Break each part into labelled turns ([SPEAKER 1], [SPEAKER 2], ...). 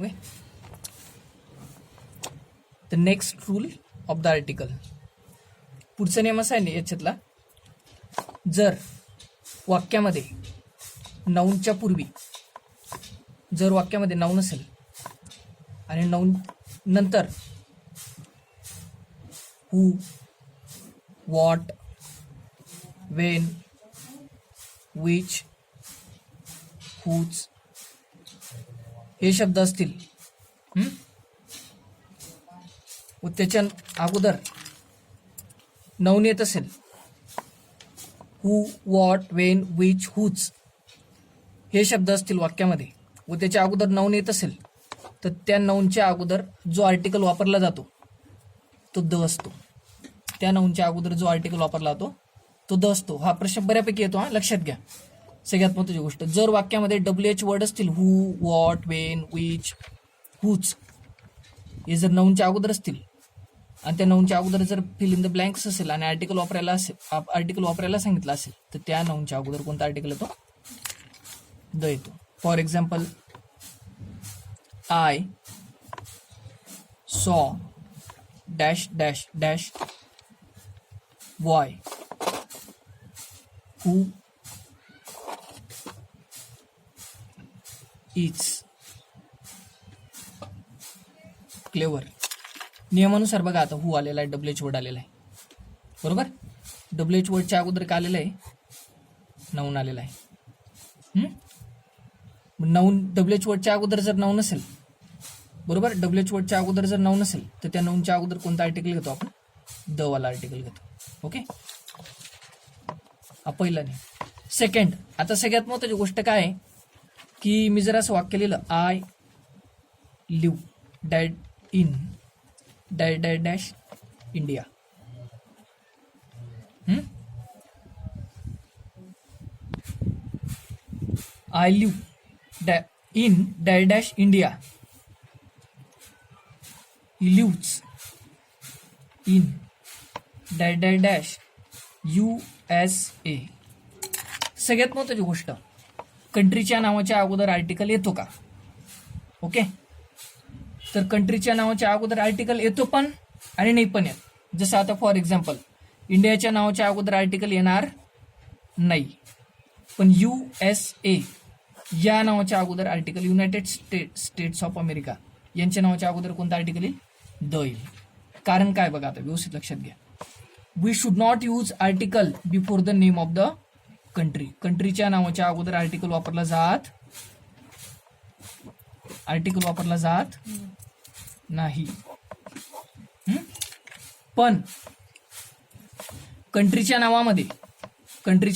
[SPEAKER 1] Okay. The next rule of the article. पुढचा नियम असा आहे ना याच्यातला, जर वाक्यामध्ये नाऊनच्या पूर्वी जर वाक्यामध्ये नाऊन असेल आणि नाऊन नंतर हू, व्हॉट, वेन, विच, हुज हे शब्द असतील व त्याच्या अगोदर नाऊन येत असेल, हू, व्हॉट, वेन, विच, हुज हे शब्द असतील वाक्यामध्ये व त्याच्या अगोदर नाऊन येत असेल, तर त्या नाऊनच्या अगोदर जो आर्टिकल वापरला जातो तो द असतो. त्या नाऊनच्या अगोदर जो आर्टिकल वापरला जातो तो द असतो. हा प्रश्न बऱ्यापैकी येतो, लक्षात घ्या. सगळ्यात महत्त्वाची गोष्ट, जर वाक्यामध्ये WH वर्ड असतील, हू, व्हॉट, वेन, विच, हुज हे जर नाऊनच्या अगोदर असतील आणि त्या नाऊनच्या अगोदर जर फिल इन द ब्लँक्स असेल आणि आर्टिकल वापरायला सांगितलं असेल, तर त्या नाऊनच्या अगोदर कोणता आर्टिकल येतो? द येतो. For example, I saw dash dash dash boy who is clever. नियमानुसार बघा, आता हू आलेला आहे, WH वर्ड आलेला आहे, बरोबर. WH वर्डच्या अगोदर काय आलेलं आहे? नाऊन आलेला आहे. नाऊन WH वर्डच्या अगोदर जर नाऊन असेल, बरोबर, WH वर्डच्या अगोदर जर नाऊन असेल तर त्या नाऊनच्या अगोदर कोणता आर्टिकल घेतो आपण? द वाला आर्टिकल घेतो. ओके, हा पहिला नाही. सेकंड, आता सगळ्यात महत्त्वाची गोष्ट काय आहे की मी जर असं वाक्य लिहिलं, I live dad in dash dash dash India. I live in dash dash India. He lives in dash dash dash USA. सगळ्यात महत्त्वाची गोष्ट, कंट्रीच्या नावाच्या अगोदर आर्टिकल येतो का? ओके, तर कंट्रीच्या नावाच्या अगोदर आर्टिकल येतो पण आणि नाही पण येत. जसं आता फॉर एक्झाम्पल, इंडियाच्या नावाच्या अगोदर आर्टिकल येणार नाही, पण USA या नावाच्या अगोदर article, United states of America यांच्या नावाच्या अगोदर कोणतं आर्टिकल येईल? द येईल. कारण काय बघा, आता व्यवस्थित लक्षात घ्या. We should not use article before the name of the country. कंट्रीच्या नावाच्या अगोदर आर्टिकल वापरला जात नाही. पण कंट्रीच्या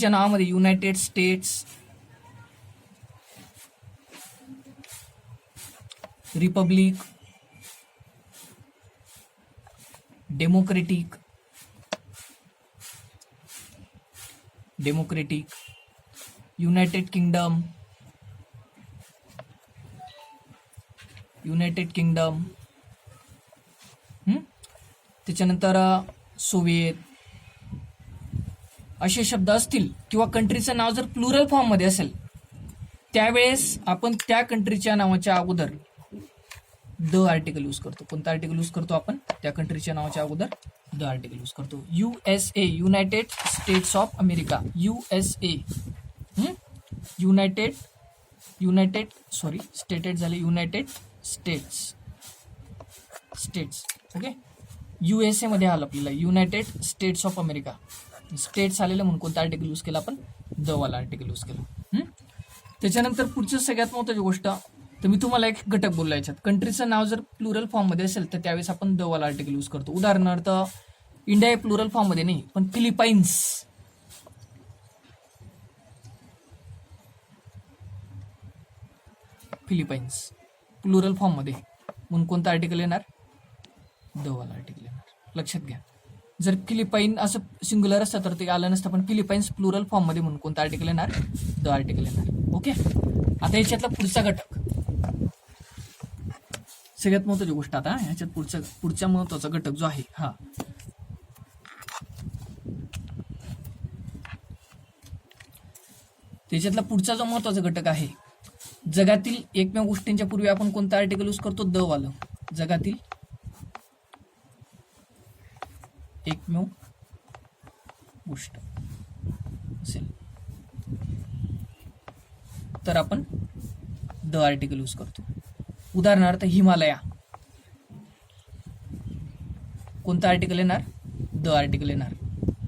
[SPEAKER 1] नावामध्ये United States, republic, democratic, United Kingdom, त्याच्यानंतर सोव्हिएत असे शब्द असतील किंवा कंट्रीचं नाव जर प्लुरल फॉर्म मध्ये असेल, त्यावेळेस आपण त्या कंट्रीच्या नावाच्या अगोदर द आर्टिकल यूज करतो. कोणतं आर्टिकल यूज करतो आपण? त्या कंट्रीच्या नावाच्या अगोदर द आर्टिकल यूज करतो. USA, United states of America. USA, United states. Okay, USA मध्ये आलं आपल्याला, United states of America. States आलेलं म्हणून कोणतं आर्टिकल यूज केलं आपण? द वाला आर्टिकल यूज केलं. त्याच्यानंतर पुढचं सगळ्यात महत्त्वाची गोष्ट, तर मी तुम्हाला एक घटक बोललो याच्यात, कंट्रीचं नाव जर प्लुरल फॉर्म मध्ये असेल तर त्यावेळेस आपण द वाला आर्टिकल यूज करतो. उदाहरणार्थ, इंडिया हे प्लुरल फॉर्म मध्ये नाही, पण फिलिपाईन्स प्लुरल फॉर्म मध्ये म्हणून कोणतं आर्टिकल येणार? द वाला आर्टिकल येणार. लक्षात घ्या, जर फिलिपाईन असं सिंग्युलर असतं तर ते आलं नसतं, पण फिलिपाईन्स प्लुरल फॉर्म मध्ये म्हणून कोणतं आर्टिकल येणार? द आर्टिकल येणार. ओके, आता याच्यातला पुढचा घटक, सगळ्यात महत्त्वाची गोष्ट, आता ह्याच्यात पुढचा महत्त्वाचा घटक जो आहे, हा त्याच्यातला पुढचा जो महत्त्वाचा घटक आहे जगातील एकमेव गोष्टींच्या पूर्वी आपण कोणतं आर्टिकल यूज करतो? द वालं. जगातील एकमेव गोष्ट असेल तर आपण द आर्टिकल यूज करतो. उदाहरणार्थ हिमालया, कोणतं आर्टिकल येणार? द आर्टिकल येणार.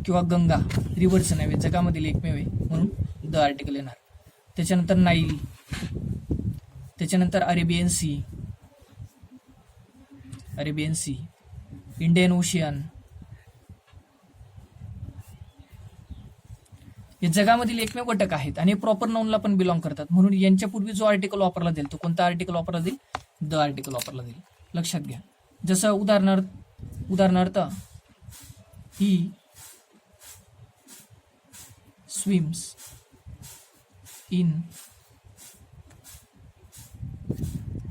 [SPEAKER 1] किंवा गंगा, रिव्हरचं नाव आहे, जगामधील एकमेव आहे म्हणून द आर्टिकल येणार. त्याच्यानंतर नाईल, त्याच्यानंतर अरेबियन सी, इंडियन ओशियन, हे जगामधील एकमेव घटक आहेत आणि प्रॉपर नाऊनला पण बिलॉंग करतात म्हणून यांच्या पूर्वी जो आर्टिकल वापरला जाईल तो कोणता आर्टिकल वापरला जाईल? द आर्टिकल वापरला जाईल. लक्षात घ्या. जसं उदाहरणार्थ ही स्विम्स इन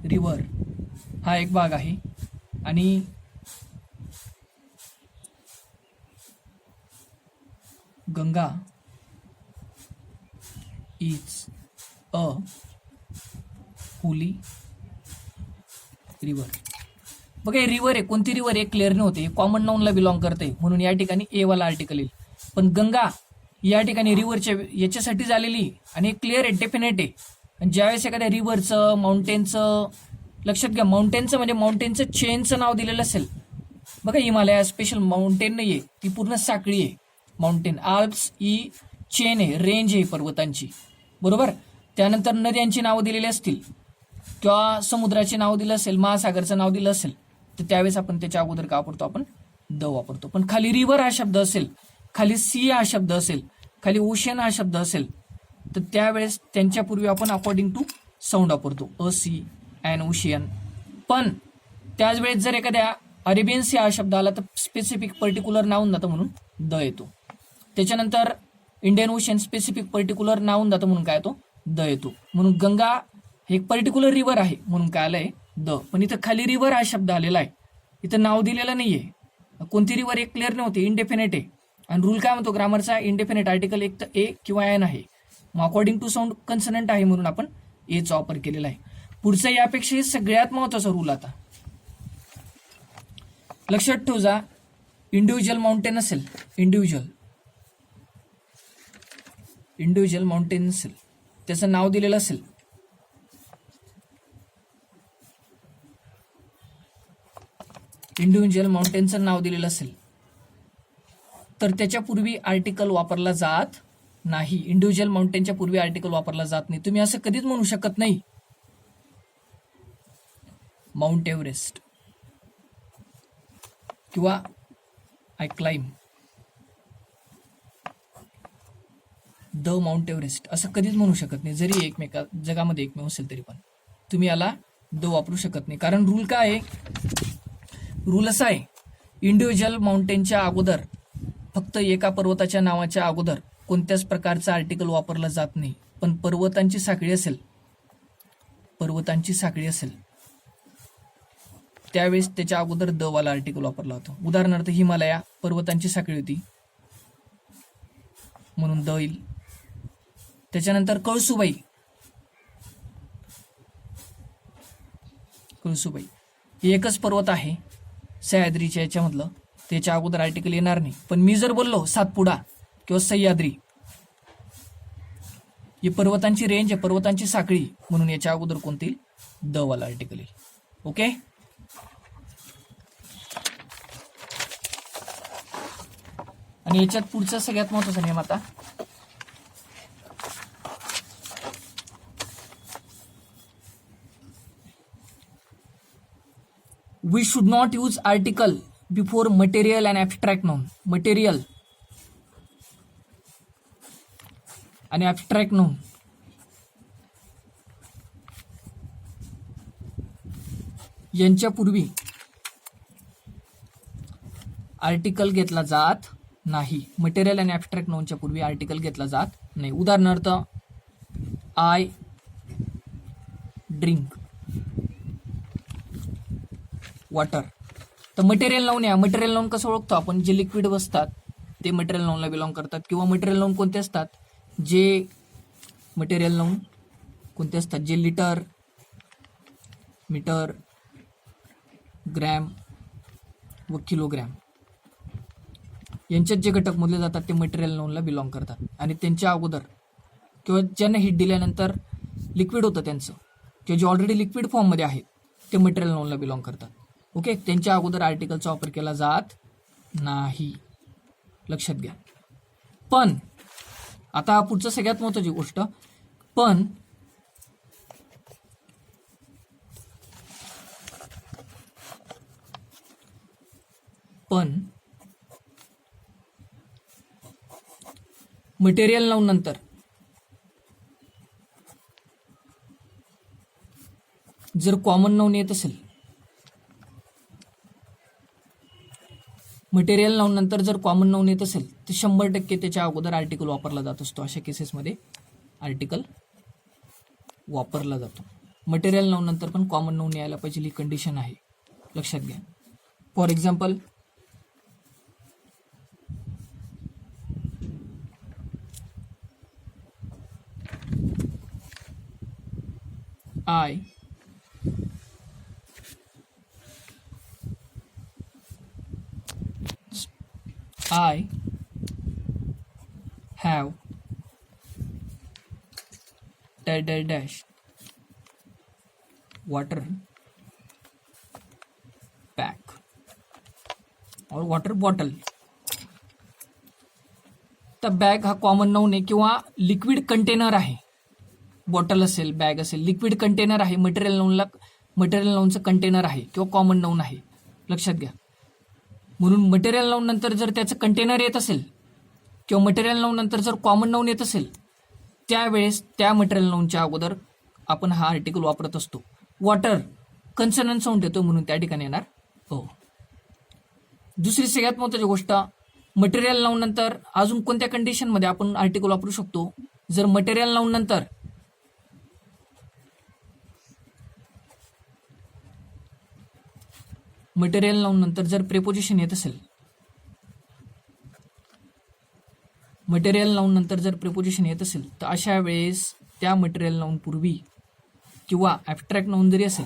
[SPEAKER 1] रिव्हर हा एक भाग आहे आणि Ganga is a Holy river. बघा हे रिव्हर आहे, कोणती रिव्हर आहे क्लिअर नव्हते, कॉमन नाऊनला बिलॉंग करते म्हणून या ठिकाणी ए वाला आर्टिकल येईल. पण गंगा या ठिकाणी रिव्हरच्या याच्यासाठी झालेली आणि क्लिअर आहे, डेफिनेट आहे. आणि ज्यावेळेस एखाद्या रिव्हरचं, माउंटेनचं, लक्षात घ्या माउंटेनचं म्हणजे माउंटेनचं चेनचं नाव दिलेलं असेल. बघा हिमालया स्पेशल माउंटेन नाही आहे, ती पूर्ण साखळी आहे. माउंटेन आल्प्स ही चेन आहे, रेंज आहे पर्वतांची, बरोबर. त्यानंतर नद्यांची नावं दिलेली असतील किंवा समुद्राचे नाव दिलं असेल, महासागरचं नाव दिलं असेल तर त्यावेळेस आपण त्याच्या अगोदर का वापरतो? आपण द वापरतो. पण खाली रिव्हर हा शब्द असेल, खाली सी हा शब्द असेल, खाली ओशियन हा शब्द असेल तर त्यावेळेस त्यांच्यापूर्वी आपण अकॉर्डिंग टू साऊंड वापरतो, अ सी अँड ओशियन. पण त्याच वेळेस जर एखाद्या अरेबियन सी हा शब्द आला तर स्पेसिफिक पर्टिक्युलर नाऊन जातं म्हणून द येतो. त्याच्यानंतर Indian ocean specific particular noun जातं म्हणून काय येतो? द येतो. म्हणून गंगा हे एक पर्टिक्युलर रिव्हर आहे म्हणून काय आलंय? द. पण इथं खाली रिव्हर हा शब्द आलेला आहे, इथं नाव दिलेलं नाहीये. कोणती रिव्हर एक क्लिअर नव्हती, इनडेफिनेट आहे. आणि रूल काय म्हणतो ग्रामरचा? इनडेफिनेट आर्टिकल एक तर ए किंवा एन आहे. मग अकॉर्डिंग टू साऊंड कन्सनंट आहे म्हणून आपण एचा वापर केलेला आहे. पुढचा यापेक्षा सगळ्यात महत्वाचा रूल आता लक्षात ठेव जा. इंडिव्हिज्युअल माउंटेन असेल, इंडिव्हिज्युअल माउंटेन असेल, त्याचं नाव दिलेलं असेल इंडिव्हिज्युअल माउंटेनचं नाव दिलेलं असेल तर त्याच्या पूर्वी आर्टिकल वापरला जात नाही. इंडिव्हिज्युअल माउंटेनच्या पूर्वी आर्टिकल वापरला जात नाही. तुम्ही असं कधीच म्हणू शकत नाही माउंट एव्हरेस्ट किंवा I climb the mount Everest असं कधीच म्हणू शकत नाही. जरी जगामध्ये एकमेव असेल तरी पण तुम्ही याला द वापरू शकत नाही. कारण रूल काय आहे? रूल असा आहे, इंडिव्हिज्युअल माउंटेनच्या अगोदर फक्त एका पर्वताच्या नावाच्या अगोदर कोणत्याच प्रकारचं आर्टिकल वापरलं जात नाही. पण पर्वतांची साखळी असेल त्यावेळेस त्याच्या अगोदर द वाला आर्टिकल वापरला होतो. उदाहरणार्थ हिमालया पर्वतांची साखळी होती म्हणून द येईल. त्याच्यानंतर कळसुबाई हे एकच पर्वत आहे सह्याद्रीच्या याच्यामधलं, त्याच्या अगोदर आर्टिकल येणार नाही. पण मी जर बोललो सातपुडा किंवा सह्याद्री ही पर्वतांची रेंज आहे, पर्वतांची साखळी म्हणून याच्या अगोदर कोणती? द वाला आर्टिकल येईल. ओके. आणि याच्यात पुढचा सगळ्यात महत्वाचा नियम आता we should not use article before material and abstract noun. Material आणि abstract noun यांच्या पूर्वी आर्टिकल घेतला जात नाही. मटेरियल आणि ॲब्स्ट्रॅक्ट नाउनच्या पूर्वी आर्टिकल घेतला जात नाही. उदाहरणार्थ आय ड्रिंक वॉटर तर मटेरियल नाउन आहे. मटेरियल नाउन कसं ओळखतो आपण? जे लिक्विड बसतात ते मटेरियल नाउनला बिलॉंग करतात. किंवा मटेरियल नाउन कोणते असतात? जे मटेरियल नाउन कोणते असतात, जे लिटर, मीटर, ग्रॅम व किलोग्रॅम यांच्यात जे घटक मोजले जातात ते मटेरियल नाउनला बिलॉंग करतात. आणि त्यांच्या अगोदर किंवा ज्यांना हीट दिल्यानंतर लिक्विड होतं त्यांचं, किंवा जे ऑलरेडी लिक्विड फॉर्ममध्ये आहेत ते मटेरियल नाउनला बिलॉंग करतात. ओके, त्यांच्या अगोदर आर्टिकलचा वापर केला जात नाही, लक्षात घ्या. पण आता पुढचं सगळ्यात महत्त्वाची गोष्ट, पण मटेरियल नाउन नंतर जर कॉमन नाउन येत असेल, मटेरियल नाउन नंतर जर कॉमन नाउन येत असेल तर 100% त्याच्या अगोदर आर्टिकल वापरला जात असतो. अशा केसेसमध्ये आर्टिकल वापरला जातो. मटेरियल नाउन नंतर पण कॉमन नाउन यायला पाहिजे ही कंडिशन आहे, लक्षात घ्या. For example, I have dash water pack or water bottle. तर बॅग हा कॉमन नाउन आहे किंवा लिक्विड कंटेनर आहे. बॉटल असेल, बॅग असेल, लिक्विड कंटेनर आहे. मटेरियल नाउनचं कंटेनर आहे किंवा कॉमन नाउन आहे, लक्षात घ्या. म्हणून मटेरियल नाउन नंतर जर त्याचं कंटेनर येत असेल किंवा मटेरियल नाउन नंतर जर कॉमन नाउन येत असेल, त्यावेळेस त्या मटेरियल नाउनच्या अगोदर आपण हा आर्टिकल वापरत असतो. वॉटर कन्सनंट साऊंड येतो म्हणून त्या ठिकाणी येणार हो. दुसरी सगळ्यात महत्त्वाची गोष्ट, मटेरियल नाउन नंतर अजून कोणत्या कंडिशनमध्ये आपण आर्टिकल वापरू शकतो, जर मटेरियल नाउन नंतर जर प्रेपोजिशन येत असेल, तर अशा वेळेस त्या मटेरियल नाउन पूर्वी किंवा ॲब्स्ट्रॅक्ट नाउन जरी असेल,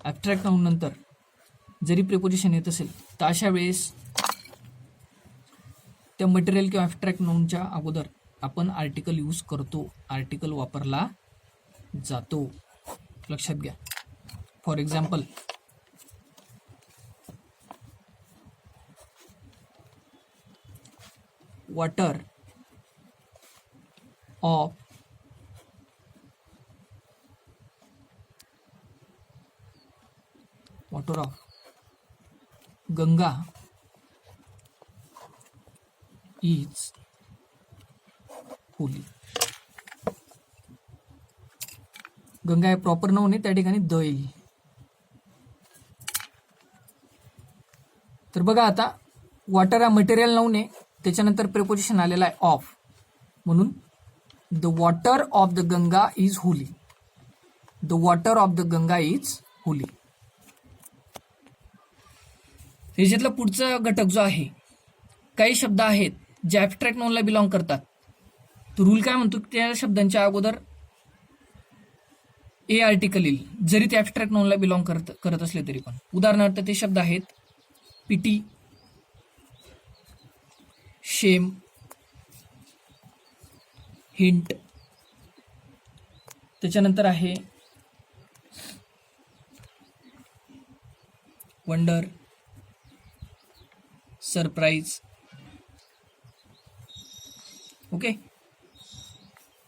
[SPEAKER 1] ॲब्स्ट्रॅक्ट नाउन नंतर जरी प्रेपोजिशन येत असेल, तर अशा वेळेस त्या मटेरियल किंवा ॲब्स्ट्रॅक्ट नाउनच्या अगोदर आपण आर्टिकल यूज करतो, आर्टिकल वापरला जातो, लक्षात घ्या. For example, water of Ganga is Holy. Ganga हे प्रॉपर नाउन आहे, त्या ठिकाणी द येईल. तर बघा आता, वॉटर हा मटेरियल नाउन आहे, त्याच्यानंतर प्रेपोजिशन आलेला आहे ऑफ, म्हणून the water of the Ganga is holy. The water of the Ganga is holy. ह्याच्यातला पुढचा घटक जो आहे, काही शब्द आहेत जे ॲब्स्ट्रॅक्ट नाउनला बिलॉंग करतात. तो रूल काय म्हणतो, त्या शब्दांच्या अगोदर ए आर्टिकल येईल, जरी ते ॲब्स्ट्रॅक्ट नाउनला बिलॉंग करत असले तरी पण. उदाहरणार्थ ते शब्द आहेत पिटी, शेम, हिंट, त्याच्यानंतर आहे वंडर, सरप्राईज. ओके,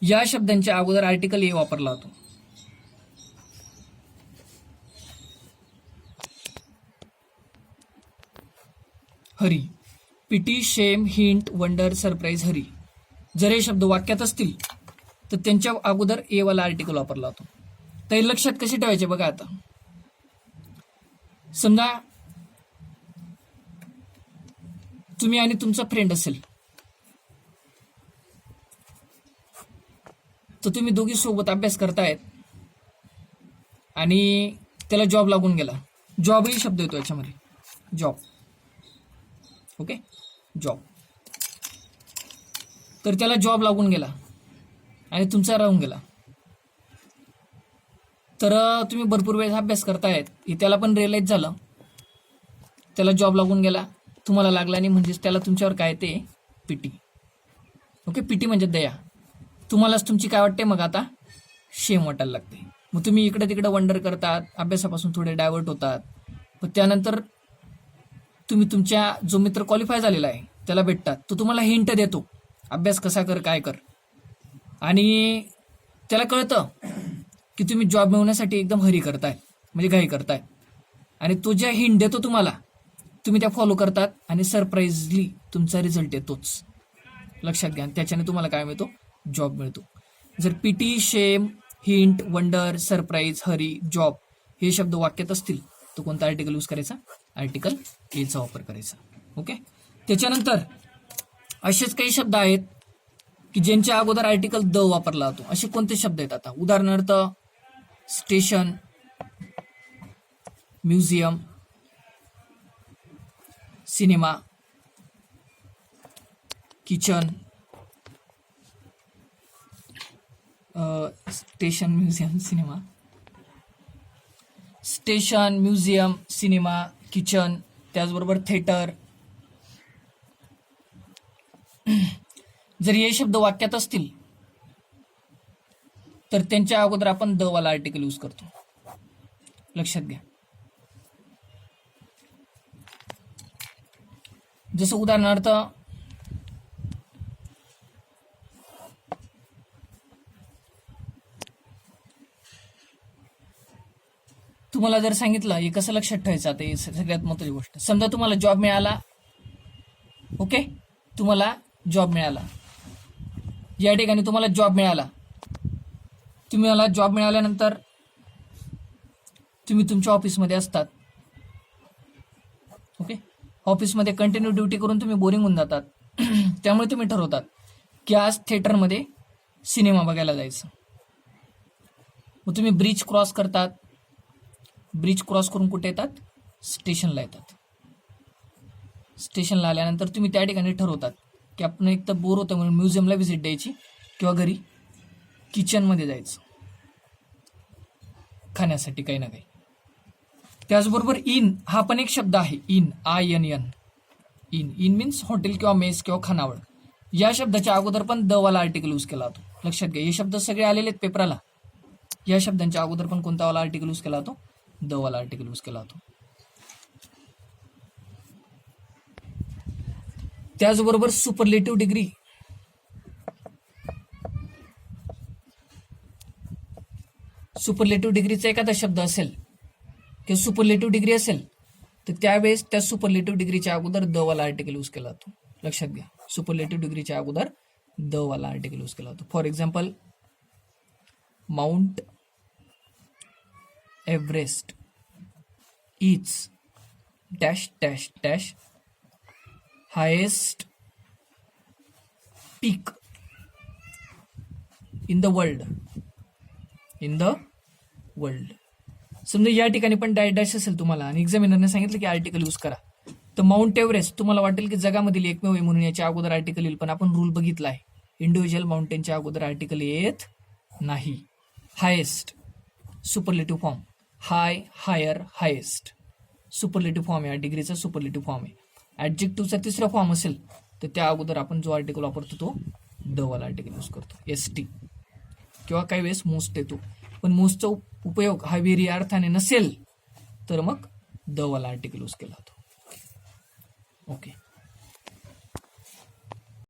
[SPEAKER 1] या शब्दांच्या अगोदर आर्टिकल ए वापरला जातो. हरी, पिटी, शेम, हिंट, वंडर, सरप्राईज, हरी. जर हे शब्द वाक्यात असतील तर त्यांच्या अगोदर ए वाला आर्टिकल वापरला जातो. तर हे लक्षात कसे ठेवायचे बघा. आता समजा तुम्ही आणि तुमचा फ्रेंड असेल, तर तुम्ही दोघी सोबत अभ्यास करतायत आणि त्याला जॉब लागून गेला. जॉब ही शब्द येतो याच्यामध्ये, जॉब. Okay, job. तर त्याला जॉब लागून गेला आणि तुमचा राहून गेला, तर तुम्ही भरपूर वेळेस अभ्यास करतायत, हे त्याला पण रिअलाइज झालं, त्याला जॉब लागून गेला, तुम्हाला लागला नाही, म्हणजेच त्याला तुमच्यावर काय ते पीटी. ओके, पीटी म्हणजे दया. तुम्हालाच तुमची काय वाटते मग आता शेम वाटायला लागते. मग तुम्ही इकडे तिकडे वंडर करतात, अभ्यासापासून थोडे डायव्हर्ट होतात. पण त्यानंतर तुम्ही तुमच्या जो मित्र क्वालिफाय झालेला आहे त्याला भेटतात, तो तुम्हाला हिंट देतो अभ्यास कसा कर, काय कर, आणि त्याला कळतं की तुम्ही जॉब मिळवण्यासाठी एकदम हरी करताय, म्हणजे घाई करताय, आणि तो ज्या हिंट देतो तुम्हाला, तुम्ही त्या फॉलो करतात आणि सरप्राईजली तुमचा रिझल्ट येतोच. लक्षात घ्या. त्याच्याने तुम्हाला काय मिळतो, जॉब मिळतो. जर पीटी, शेम, hint, wonder, surprise, Hari, job हे शब्द वाक्यात असतील तर कोणता आर्टिकल यूज करायचा, आर्टिकल एचा वापर करायचा. ओके. त्याच्यानंतर असेच काही शब्द आहेत की ज्यांच्या अगोदर आर्टिकल द वापरला जातो. असे कोणते शब्द आहेत आता, उदाहरणार्थ station, museum, cinema, kitchen, station, museum, cinema, station, museum, cinema, kitchen, त्याचबरोबर थिएटर. जर हे शब्द वाक्यात असतील तर त्यांच्या अगोदर आपण द वाला आर्टिकल यूज करतो. लक्षात घ्या. जसं उदाहरणार्थ तुम्हाला जर सांगितलं, हे कसं लक्षात ठेवायचं, आता हे सगळ्यात महत्त्वाची गोष्ट. समजा तुम्हाला जॉब मिळाला, ओके, तुम्हाला जॉब मिळाला, या ठिकाणी तुम्हाला जॉब मिळाला. तुम्हाला जॉब मिळाल्यानंतर तुम्ही तुमच्या ऑफिसमध्ये असतात. ओके, ऑफिसमध्ये कंटिन्यू ड्युटी करून तुम्ही बोरिंग होऊन जातात. त्यामुळे तुम्ही ठरवतात की आज थिएटरमध्ये सिनेमा बघायला जायचं. मग तुम्ही ब्रिज क्रॉस करतात. ब्रिज क्रॉस करून कुठे येतात, स्टेशनला येतात. स्टेशनला आल्यानंतर तुम्ही त्या ठिकाणी ठरवतात की आपण एक तर बोर होतं म्हणून म्युझियमला व्हिजिट द्यायची किंवा घरी किचनमध्ये जायचं खाण्यासाठी काही ना काही. त्याचबरोबर इन हा पण एक शब्द आहे. In, INN. In means hotel किंवा मेस किंवा खानावळ. या शब्दाच्या अगोदर पण द वाला आर्टिकल यूज केला जातो. लक्षात घ्या. हे शब्द सगळे आलेले आहेत पेपराला. या शब्दांच्या अगोदर पण कोणता वाला आर्टिकल यूज केला जातो, द वाला आर्टिकल यूज केला जातो. त्याचबरोबर सुपरलेटिव्ह डिग्री. सुपरलेटिव्ह डिग्रीचा एखादा शब्द असेल किंवा सुपरलेटिव्ह डिग्री असेल तर त्यावेळेस त्या सुपरलेटिव्ह डिग्रीच्या अगोदर द वाला आर्टिकल यूज केला जातो. लक्षात घ्या. सुपरलेटिव्ह डिग्रीच्या अगोदर द वाला आर्टिकल यूज केला जातो. For example, mount Everest is dash dash dash highest peak in the world. समजा या ठिकाणी पण डॅश डॅश असेल तुम्हाला आणि एक्झामिनरने सांगितलं की आर्टिकल यूज करा, तर माउंट एव्हरेस्ट तुम्हाला वाटेल की जगामधील एकमेव आहे म्हणून याच्या अगोदर आर्टिकल येईल, पण आपण रूल बघितला आहे, इंडिव्हिज्युअल माउंटेनच्या अगोदर आर्टिकल येत नाही. हायेस्ट सुपरलेटिव्ह फॉर्म, हाय, हायर, हायेस्ट सुपरलेटिव्ह फॉर्म आहे, डिग्रीचा सुपरलेटिव्ह फॉर्म आहे. ऍडजेक्टिव्हचा तिसरा फॉर्म असेल तर त्या अगोदर आपण जो आर्टिकल वापरतो तो द वाला आर्टिकल यूज करतो. ST किंवा काही वेळेस मोस्ट येतो, पण मोस्टचा उपयोग हा वेरी अर्थाने नसेल तर मग द वाला आर्टिकल यूज केला जातो. ओके.